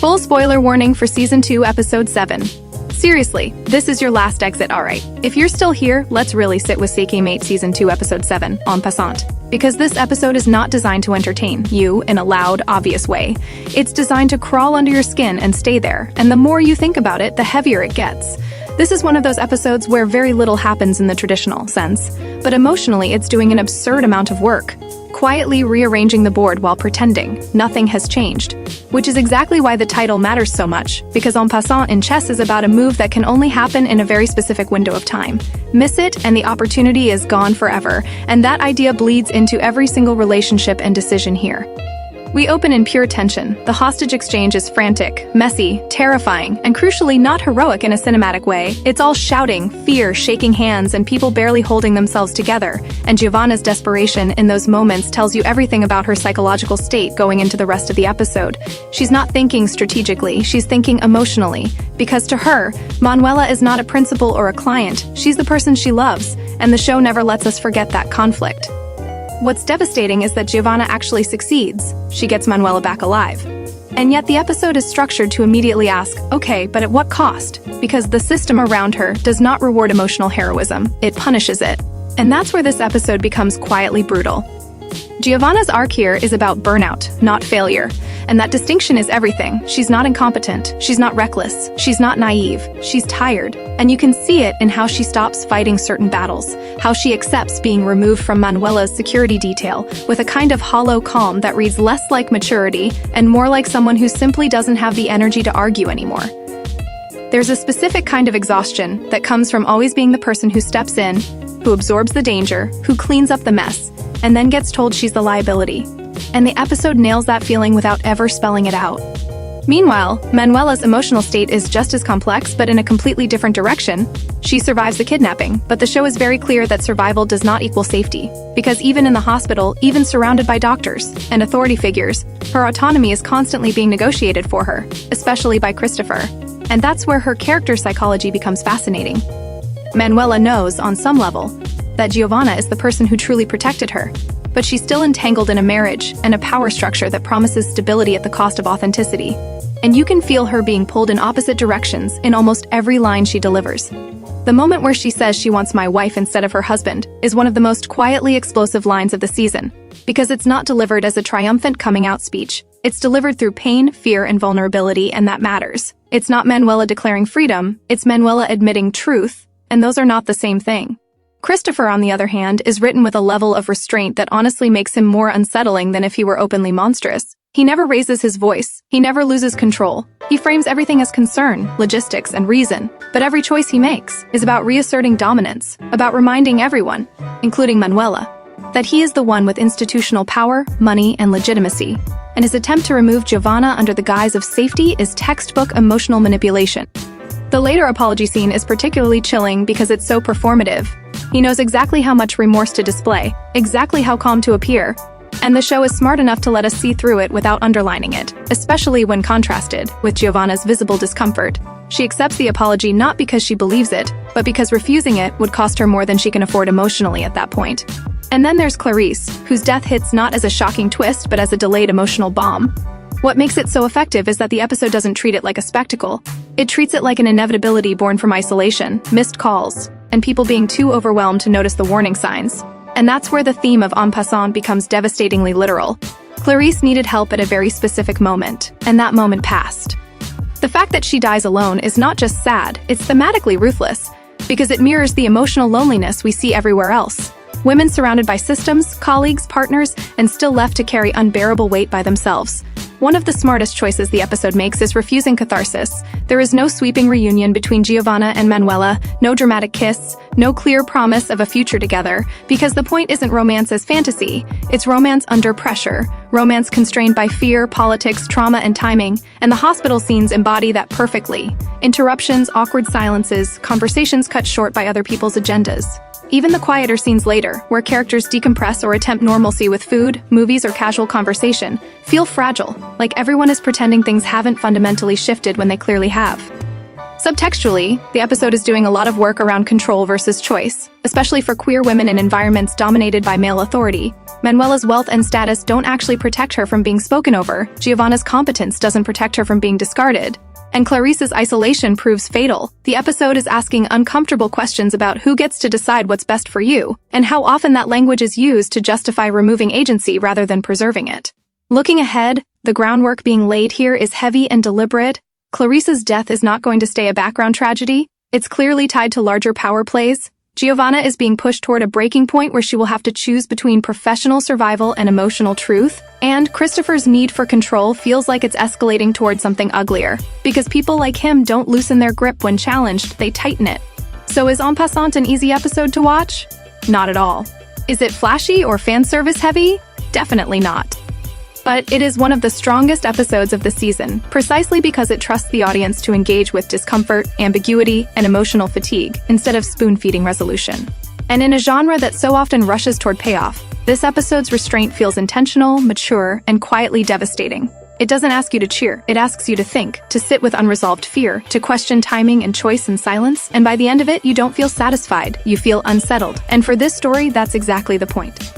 Full spoiler warning for Season 2, Episode 7. Seriously, this is your last exit, alright. If you're still here, let's really sit with Xeque Mate Season 2, Episode 7, en passant. Because this episode is not designed to entertain you in a loud, obvious way. It's designed to crawl under your skin and stay there, and the more you think about it, the heavier it gets. This is one of those episodes where very little happens in the traditional sense, but emotionally it's doing an absurd amount of work, quietly rearranging the board while pretending nothing has changed. Which is exactly why the title matters so much, because en passant in chess is about a move that can only happen in a very specific window of time. Miss it, and the opportunity is gone forever, and that idea bleeds into every single relationship and decision here. We open in pure tension. The hostage exchange is frantic, messy, terrifying, and crucially not heroic in a cinematic way. It's all shouting, fear, shaking hands, and people barely holding themselves together. And Giovanna's desperation in those moments tells you everything about her psychological state going into the rest of the episode. She's not thinking strategically, she's thinking emotionally. Because to her, Manuela is not a principal or a client, she's the person she loves, and the show never lets us forget that conflict. What's devastating is that Giovanna actually succeeds. She gets Manuela back alive. And yet the episode is structured to immediately ask, okay, but at what cost? Because the system around her does not reward emotional heroism, it punishes it. And that's where this episode becomes quietly brutal. Giovanna's arc here is about burnout, not failure. And that distinction is everything. She's not incompetent, she's not reckless, she's not naive, she's tired. And you can see it in how she stops fighting certain battles, how she accepts being removed from Manuela's security detail, with a kind of hollow calm that reads less like maturity and more like someone who simply doesn't have the energy to argue anymore. There's a specific kind of exhaustion that comes from always being the person who steps in, who absorbs the danger, who cleans up the mess, and then gets told she's the liability. And the episode nails that feeling without ever spelling it out. Meanwhile, Manuela's emotional state is just as complex, but in a completely different direction. She survives the kidnapping, but the show is very clear that survival does not equal safety. Because even in the hospital, even surrounded by doctors and authority figures, her autonomy is constantly being negotiated for her, especially by Christopher. And that's where her character psychology becomes fascinating. Manuela knows, on some level, that Giovanna is the person who truly protected her, but she's still entangled in a marriage and a power structure that promises stability at the cost of authenticity. And you can feel her being pulled in opposite directions in almost every line she delivers. The moment where she says she wants my wife instead of her husband is one of the most quietly explosive lines of the season, because it's not delivered as a triumphant coming-out speech. It's delivered through pain, fear, and vulnerability, and that matters. It's not Manuela declaring freedom, it's Manuela admitting truth, and those are not the same thing. Christopher, on the other hand, is written with a level of restraint that honestly makes him more unsettling than if he were openly monstrous. He never raises his voice, he never loses control. He frames everything as concern, logistics, and reason. But every choice he makes is about reasserting dominance, about reminding everyone, including Manuela, that he is the one with institutional power, money, and legitimacy. And his attempt to remove Giovanna under the guise of safety is textbook emotional manipulation. The later apology scene is particularly chilling because it's so performative. He knows exactly how much remorse to display, exactly how calm to appear, and the show is smart enough to let us see through it without underlining it, especially when contrasted with Giovanna's visible discomfort. She accepts the apology not because she believes it, but because refusing it would cost her more than she can afford emotionally at that point. And then there's Clarice, whose death hits not as a shocking twist but as a delayed emotional bomb. What makes it so effective is that the episode doesn't treat it like a spectacle. It treats it like an inevitability born from isolation, missed calls, and people being too overwhelmed to notice the warning signs. And that's where the theme of en passant becomes devastatingly literal. Clarice needed help at a very specific moment, and that moment passed. The fact that she dies alone is not just sad, it's thematically ruthless, because it mirrors the emotional loneliness we see everywhere else. Women surrounded by systems, colleagues, partners, and still left to carry unbearable weight by themselves. One of the smartest choices the episode makes is refusing catharsis. There is no sweeping reunion between Giovanna and Manuela, no dramatic kiss, no clear promise of a future together, because the point isn't romance as fantasy, it's romance under pressure, romance constrained by fear, politics, trauma, and timing, and the hospital scenes embody that perfectly. Interruptions, awkward silences, conversations cut short by other people's agendas. Even the quieter scenes later, where characters decompress or attempt normalcy with food, movies, or casual conversation, feel fragile, like everyone is pretending things haven't fundamentally shifted when they clearly have. Subtextually, the episode is doing a lot of work around control versus choice, especially for queer women in environments dominated by male authority. Manuela's wealth and status don't actually protect her from being spoken over, Giovanna's competence doesn't protect her from being discarded, and Clarice's isolation proves fatal. The episode is asking uncomfortable questions about who gets to decide what's best for you, and how often that language is used to justify removing agency rather than preserving it. Looking ahead, the groundwork being laid here is heavy and deliberate. Clarice's death is not going to stay a background tragedy. It's clearly tied to larger power plays. Giovanna is being pushed toward a breaking point where she will have to choose between professional survival and emotional truth, and Christopher's need for control feels like it's escalating toward something uglier, because people like him don't loosen their grip when challenged, they tighten it. So is En Passant an easy episode to watch? Not at all. Is it flashy or fan service heavy? Definitely not. But it is one of the strongest episodes of the season, precisely because it trusts the audience to engage with discomfort, ambiguity, and emotional fatigue, instead of spoon-feeding resolution. And in a genre that so often rushes toward payoff, this episode's restraint feels intentional, mature, and quietly devastating. It doesn't ask you to cheer, it asks you to think, to sit with unresolved fear, to question timing and choice in silence, and by the end of it, you don't feel satisfied, you feel unsettled. And for this story, that's exactly the point.